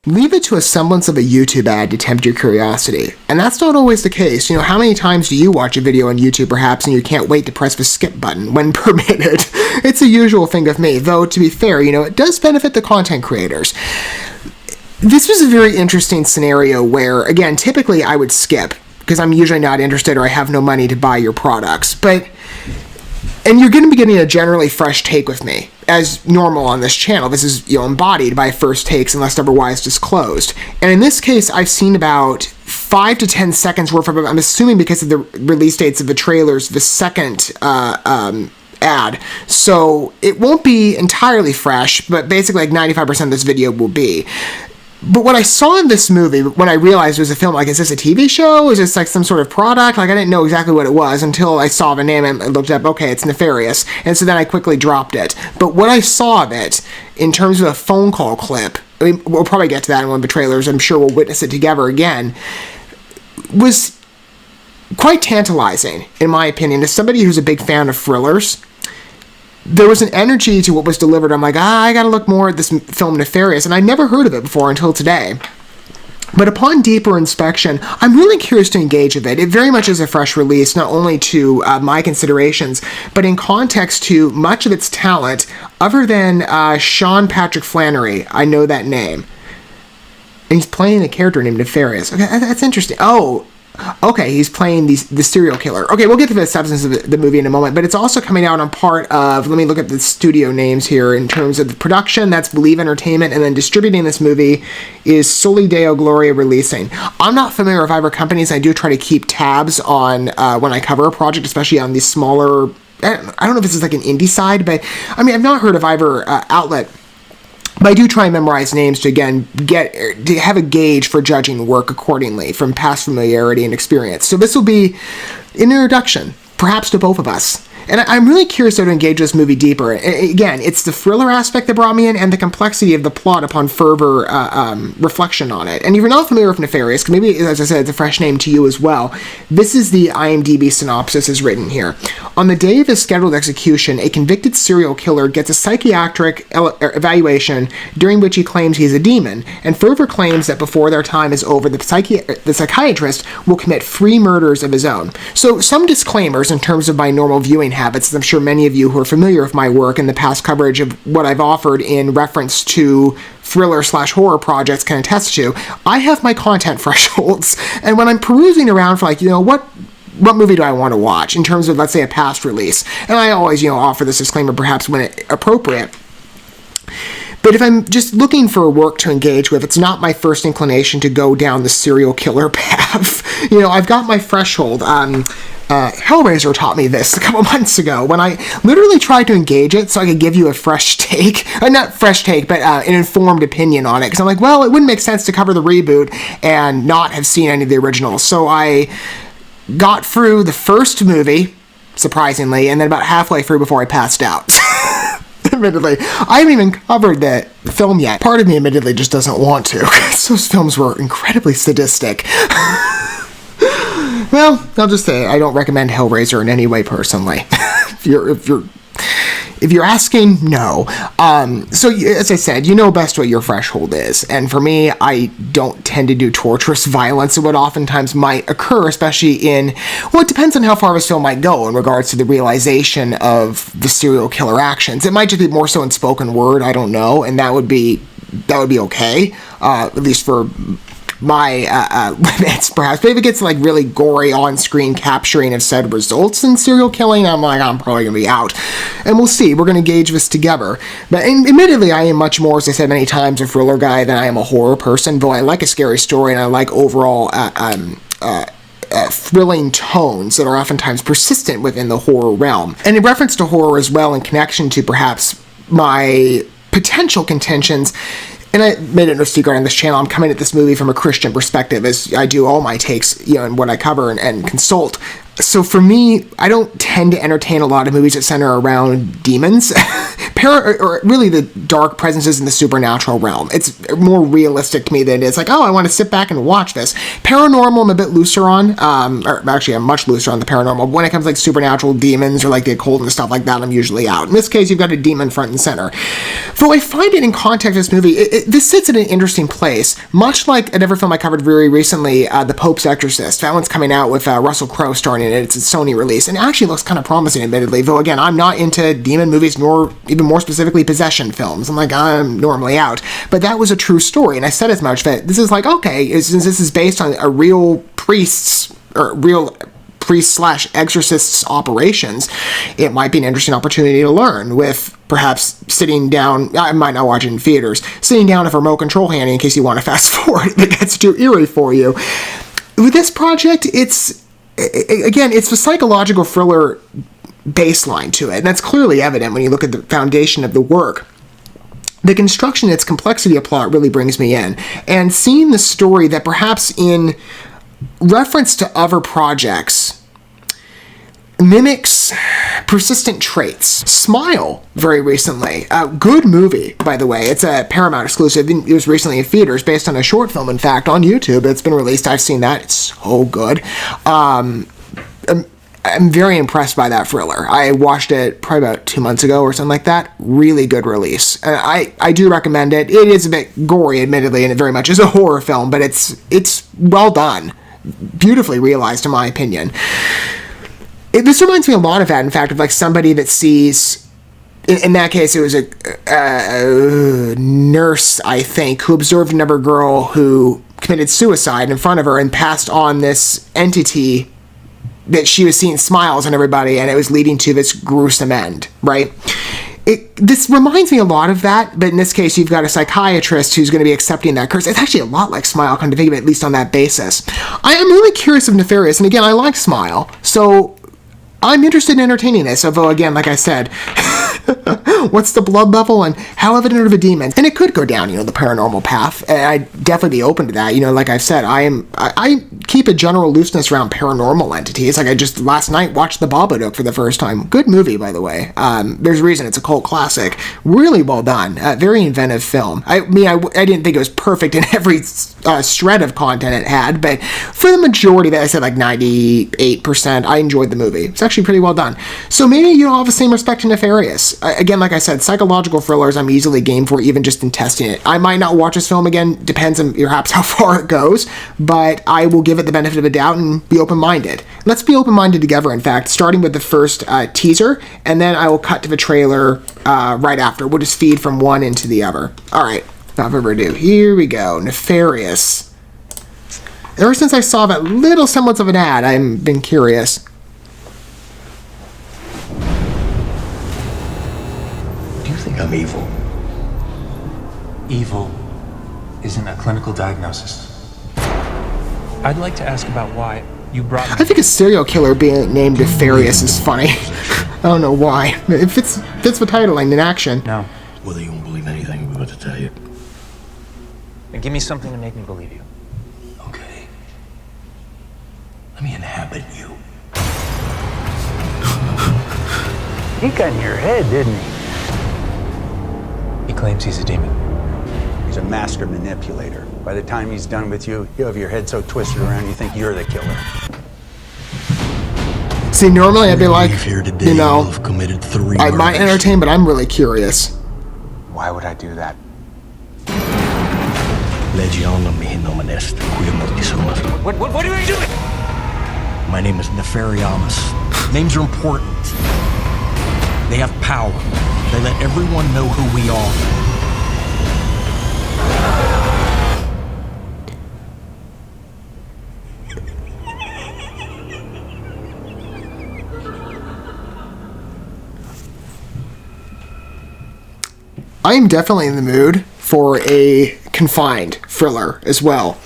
Leave it to a semblance of a YouTube ad to tempt your curiosity. And that's not always the case. You know, how many times do you watch a video on YouTube perhaps and you can't wait to press the skip button when permitted? It's a usual thing of me, though to be fair, you know, it does benefit the content creators. This was a very interesting scenario where, again, typically I would skip because I'm usually not interested or I have no money to buy your products. And you're going to be getting a generally fresh take with me, as normal on this channel. This is, you know, embodied by first takes unless otherwise disclosed. And in this case, I've seen about 5 to 10 seconds worth of, I'm assuming because of the release dates of the trailers, the second ad. So it won't be entirely fresh, but basically like 95% of this video will be. But what I saw in this movie, when I realized it was a film, like, is this a TV show? Is this like some sort of product? Like, I didn't know exactly what it was until I saw the name and looked up, okay, it's Nefarious. And so then I quickly dropped it. But what I saw of it, in terms of a phone call clip, I mean, we'll probably get to that in one of the trailers, I'm sure we'll witness it together again, was quite tantalizing, in my opinion. As somebody who's a big fan of thrillers, there was an energy to what was delivered. I'm like, I gotta look more at this film Nefarious, and I never heard of it before until today. But upon deeper inspection, I'm really curious to engage with it. It very much is a fresh release, not only to my considerations, but in context to much of its talent, other than Sean Patrick Flannery. I know that name. And he's playing a character named Nefarious. Okay, that's interesting. Oh, okay, he's playing the serial killer. Okay, we'll get to the substance of the movie in a moment, but it's also coming out on part of, let me look at the studio names here in terms of the production, that's Believe Entertainment, and then distributing this movie is Soli Deo Gloria Releasing. I'm not familiar with either companies. I do try to keep tabs on when I cover a project, especially on these smaller, I don't know if this is like an indie side, but I mean, I've not heard of either outlet. But I do try and memorize names to, again, to have a gauge for judging work accordingly from past familiarity and experience. So this will be an introduction, perhaps to both of us. And I'm really curious how to engage this movie deeper. Again, it's the thriller aspect that brought me in and the complexity of the plot upon further reflection on it. And if you're not familiar with Nefarious, maybe, as I said, it's a fresh name to you as well, this is the IMDb synopsis is written here. On the day of his scheduled execution, a convicted serial killer gets a psychiatric evaluation during which he claims he is a demon, and further claims that before their time is over, the psychiatrist will commit 3 murders of his own. So some disclaimers in terms of my normal viewing habits. I'm sure many of you who are familiar with my work and the past coverage of what I've offered in reference to thriller/horror projects can attest to. I have my content thresholds, and when I'm perusing around for, like, you know, what movie do I want to watch in terms of, let's say, a past release, and I always, you know, offer this disclaimer perhaps when it's appropriate. But if I'm just looking for work to engage with, it's not my first inclination to go down the serial killer path. You know, I've got my threshold. Hellraiser taught me this a couple months ago when I literally tried to engage it so I could give you a fresh take. Not fresh take, but an informed opinion on it. Because I'm like, well, it wouldn't make sense to cover the reboot and not have seen any of the originals. So I got through the first movie, surprisingly, and then about halfway through before I passed out. Admittedly, I haven't even covered the film yet. Part of me, admittedly, just doesn't want to, because those films were incredibly sadistic. Well, I'll just say I don't recommend Hellraiser in any way personally. If you're asking, no. So as I said, you know best what your threshold is. And for me, I don't tend to do torturous violence, and what oftentimes might occur, especially in, well, it depends on how far this film might go in regards to the realization of the serial killer actions. It might just be more so in spoken word, I don't know, and that would be okay, at least for my limits, perhaps. But if it gets like really gory on-screen capturing of said results in serial killing, I'm probably gonna be out. And we'll see. We're gonna gauge this together. But admittedly, I am much more, as I said many times, a thriller guy than I am a horror person. Though I like a scary story and I like overall thrilling tones that are oftentimes persistent within the horror realm. And in reference to horror as well, in connection to perhaps my potential contentions, and I made it no secret on this channel, I'm coming at this movie from a Christian perspective, as I do all my takes, you know, and what I cover and consult. So for me, I don't tend to entertain a lot of movies that center around demons. Or really the dark presences in the supernatural realm. It's more realistic to me than it's like, oh, I want to sit back and watch this. Paranormal, I'm a bit looser on. Or actually, I'm much looser on the paranormal. When it comes to like supernatural demons or like the occult and stuff like that, I'm usually out. In this case, you've got a demon front and center. Though I find it in context of this movie, this sits in an interesting place. Much like another film I covered very recently, The Pope's Exorcist. That one's coming out with Russell Crowe starring in it. It's a Sony release. And it actually looks kind of promising, admittedly. Though, again, I'm not into demon movies, nor even more specifically possession films. I'm normally out. But that was a true story, and I said as much, that this is like, okay, since this is based on a real priest / exorcist's operations, it might be an interesting opportunity to learn with perhaps sitting down. I might not watch it in theaters, sitting down with a remote control handy in case you want to fast forward if it gets too eerie for you. With this project, it's the psychological thriller baseline to it, and that's clearly evident when you look at the foundation of the work. The construction, its complexity of plot really brings me in, and seeing the story that perhaps in reference to other projects mimics persistent traits. Smile, very recently. Good movie, by the way. It's a Paramount exclusive. It was recently in theaters, based on a short film, in fact, on YouTube. It's been released. I've seen that. It's so good. I'm very impressed by that thriller. I watched it probably about 2 months ago or something like that. Really good release. I do recommend it. It is a bit gory, admittedly, and it very much is a horror film, but it's well done. Beautifully realized, in my opinion. This reminds me a lot of that, in fact, of like somebody that sees... In that case, it was a nurse, I think, who observed another girl who committed suicide in front of her and passed on this entity that she was seeing smiles on everybody, and it was leading to this gruesome end, right? This reminds me a lot of that, but in this case, you've got a psychiatrist who's going to be accepting that curse. It's actually a lot like Smile, come to think of it, at least on that basis. I am really curious of Nefarious, and again, I like Smile, so I'm interested in entertaining this, although, again, like I said, what's the blood level and how evident are the demons? And it could go down, the paranormal path. And I'd definitely be open to that. Like I've said, I keep a general looseness around paranormal entities. Like I just last night watched The Babadook for the first time. Good movie, by the way. There's a reason it's a cult classic. Really well done. Very inventive film. I didn't think it was perfect in every shred of content it had, but for the majority that I said, like 98%, I enjoyed the movie. It's actually pretty well done. So maybe you don't have the same respect to Nefarious. Again, like I said, psychological thrillers I'm easily game for, even just in testing it. I might not watch this film again, depends on perhaps how far it goes, but I will give it the benefit of a doubt and be open-minded. Let's be open-minded together, in fact, starting with the first teaser, and then I will cut to the trailer right after. We'll just feed from one into the other. Alright, without further ado, here we go. Nefarious. Ever since I saw that little semblance of an ad, I've been curious. I'm evil. Evil isn't a clinical diagnosis. I'd like to ask about why you brought me... I think a serial killer being named Nefarious is funny. I don't know why. It fits the titling in action. No. Whether you won't believe anything I'm about to tell you. Then give me something to make me believe you. Okay. Let me inhabit you. He got in your head, didn't he? He claims he's a demon. He's a master manipulator. By the time he's done with you, he'll have your head so twisted around you think you're the killer. See, normally I'd be like, today, have committed 3 I might entertain, but I'm really curious. Why would I do that? What are you doing? My name is Nefarious. Names are important. They have power. They let everyone know who we are. I am definitely in the mood for a confined thriller as well.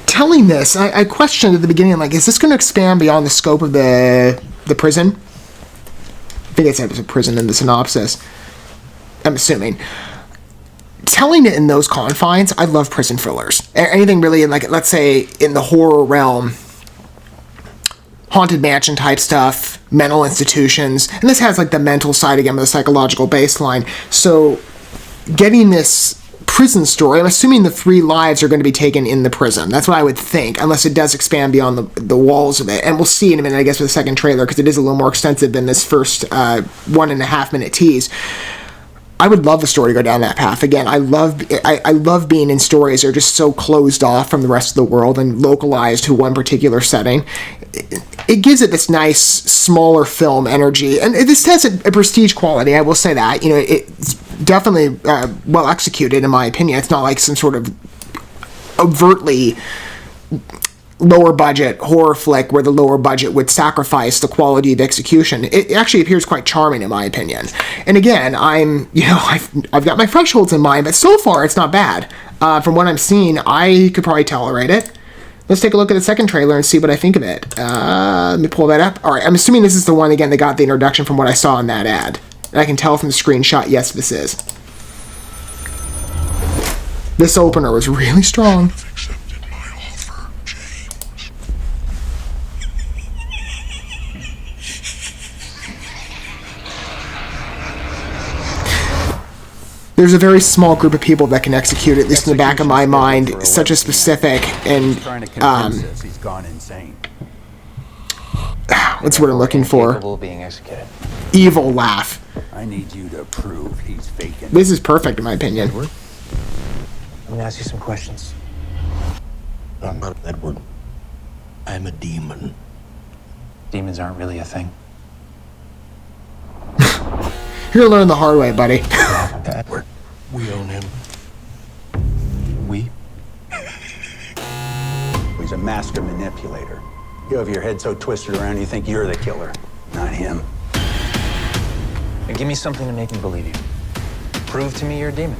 Telling this, I questioned at the beginning, like, is this going to expand beyond the scope of the prison? I think it said it was a prison in the synopsis. I'm assuming. Telling it in those confines, I love prison thrillers. Anything really in, like, let's say, in the horror realm. haunted mansion type stuff, mental institutions, and this has like the mental side again with the psychological baseline. So getting this prison story, I'm assuming the 3 lives are going to be taken in the prison. That's what I would think, unless it does expand beyond the walls of it. And we'll see in a minute, I guess, with the second trailer, because it is a little more extensive than this first 1.5 minute tease. I would love the story to go down that path. Again, I love being in stories that are just so closed off from the rest of the world and localized to one particular setting. It gives it this nice, smaller film energy, and this has a prestige quality, I will say that. You know, it's definitely well executed, in my opinion. It's not like some sort of overtly lower budget horror flick where the lower budget would sacrifice the quality of execution. It actually appears quite charming, in my opinion. And again, I've got my thresholds in mind, but so far it's not bad. From what I'm seeing, I could probably tolerate it. Let's take a look at the second trailer and see what I think of it. Let me pull that up. All right, I'm assuming this is the one, again, that got the introduction from what I saw in that ad. And I can tell from the screenshot, yes, this is. This opener was really strong. There's a very small group of people that can execute, at least in the back of my mind, such a specific and he's gone insane. What's what I'm looking for? Capable of being executed. Evil laugh. I need you to prove he's faking. This is perfect in my opinion. Edward? I'm gonna ask you some questions. I'm not Edward. I'm a demon. Demons aren't really a thing. You're gonna learn the hard way, buddy. Edward. We own him. We? He's a master manipulator. You have your head so twisted around you think you're the killer, not him. And give me something to make me believe you. Prove to me you're a demon.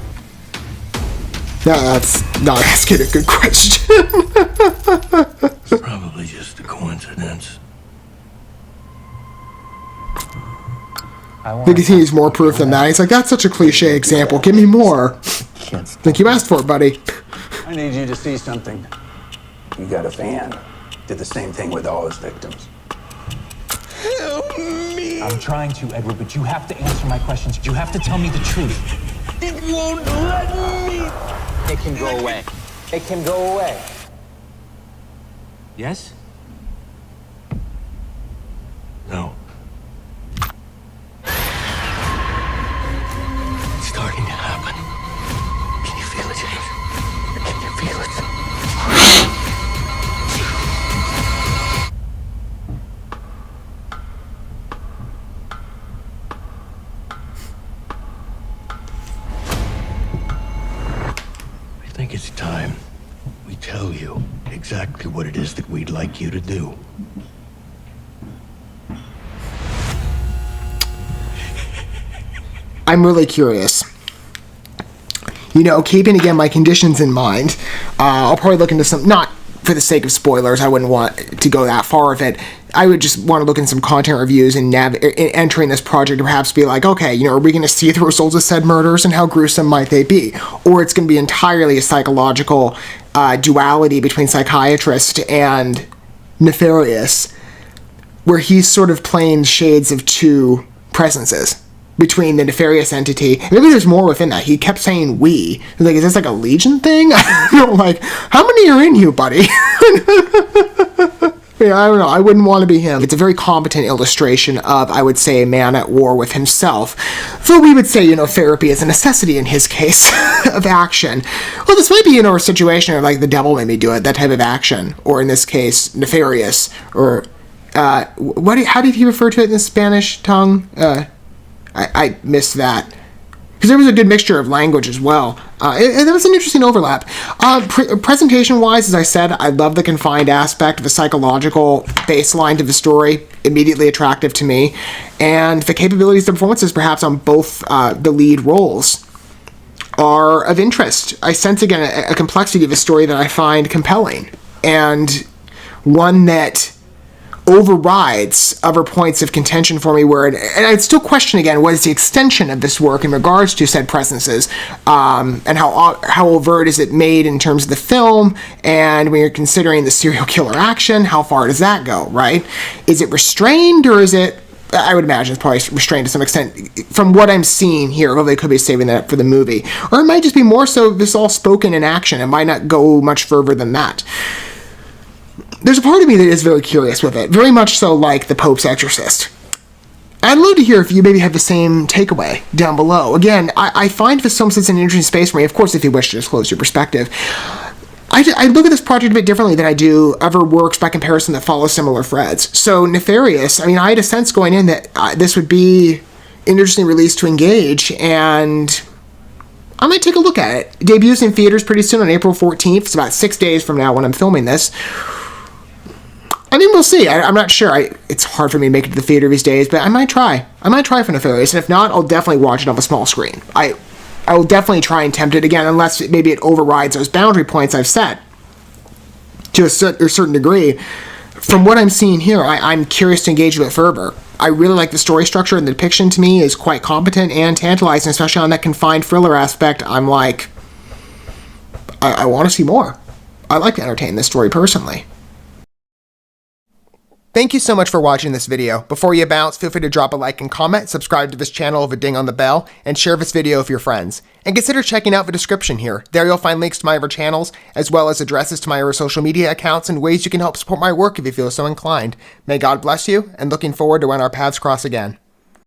No, that's not asking a good question. It's probably just a coincidence. I think he needs more proof than that. He's like, that's such a cliche example. Give me more. Think you asked for it, buddy. I need you to see something. You got a fan. Did the same thing with all his victims. Help me! I'm trying to, Edward, but you have to answer my questions. You have to tell me the truth. It won't let me! Make him go away. Make him go away. Yes? No. It's starting to happen. Can you feel it, James? Can you feel it? I think it's time we tell you exactly what it is that we'd like you to do. I'm really curious. You know, keeping again my conditions in mind, I'll probably look into some, not for the sake of spoilers, I wouldn't want to go that far with it. I would just want to look in some content reviews and entering this project to perhaps be like, okay, you know, are we going to see the results of said murders and how gruesome might they be? Or it's going to be entirely a psychological duality between psychiatrist and nefarious, where he's sort of playing shades of two presences between the nefarious entity. Maybe there's more within that. He kept saying we. Like, is this like a Legion thing? I don't know, like, how many are in you, buddy? Yeah, I don't know. I wouldn't want to be him. It's a very competent illustration of, I would say, a man at war with himself. So we would say, you know, therapy is a necessity in his case of action. Well, this might be, you know, a situation where, like, the devil made me do it, that type of action. Or in this case, nefarious. Or, how did he refer to it in the Spanish tongue? I missed that. Because there was a good mixture of language as well. There was an interesting overlap. Presentation-wise, as I said, I love the confined aspect of the psychological baseline to the story. Immediately attractive to me. And the capabilities of performances, perhaps, on both the lead roles are of interest. I sense, again, a complexity of a story that I find compelling. And one that overrides other points of contention for me and I'd still question again, what is the extension of this work in regards to said presences, and how overt is it made in terms of the film, and when you're considering the serial killer action, how far does that go, right? Is it restrained, or is it, I would imagine it's probably restrained to some extent from what I'm seeing here, although they could be saving that for the movie. Or it might just be more so this all spoken in action. It might not go much further than that. There's a part of me that is very curious with it, very much so like The Pope's Exorcist. I'd love to hear if you maybe have the same takeaway down below. Again, I find this film sits in an interesting space for me, of course, if you wish to disclose your perspective. I look at this project a bit differently than I do other works by comparison that follow similar threads. So, Nefarious, I mean, I had a sense going in that this would be an interesting release to engage, and I might take a look at it. It debuts in theaters pretty soon on April 14th. It's about 6 days from now when I'm filming this. I mean, we'll see. I'm not sure. It's hard for me to make it to the theater these days, but I might try. I might try for Nefarious, and if not, I'll definitely watch it on the small screen. I will definitely try and tempt it again, unless maybe it overrides those boundary points I've set to a certain degree. From what I'm seeing here, I'm curious to engage with it further. I really like the story structure, and the depiction to me is quite competent and tantalizing, especially on that confined thriller aspect. I'm like, I want to see more. I like to entertain this story personally. Thank you so much for watching this video. Before you bounce, feel free to drop a like and comment, subscribe to this channel with a ding on the bell, and share this video with your friends. And consider checking out the description here. There you'll find links to my other channels, as well as addresses to my other social media accounts and ways you can help support my work if you feel so inclined. May God bless you, and looking forward to when our paths cross again.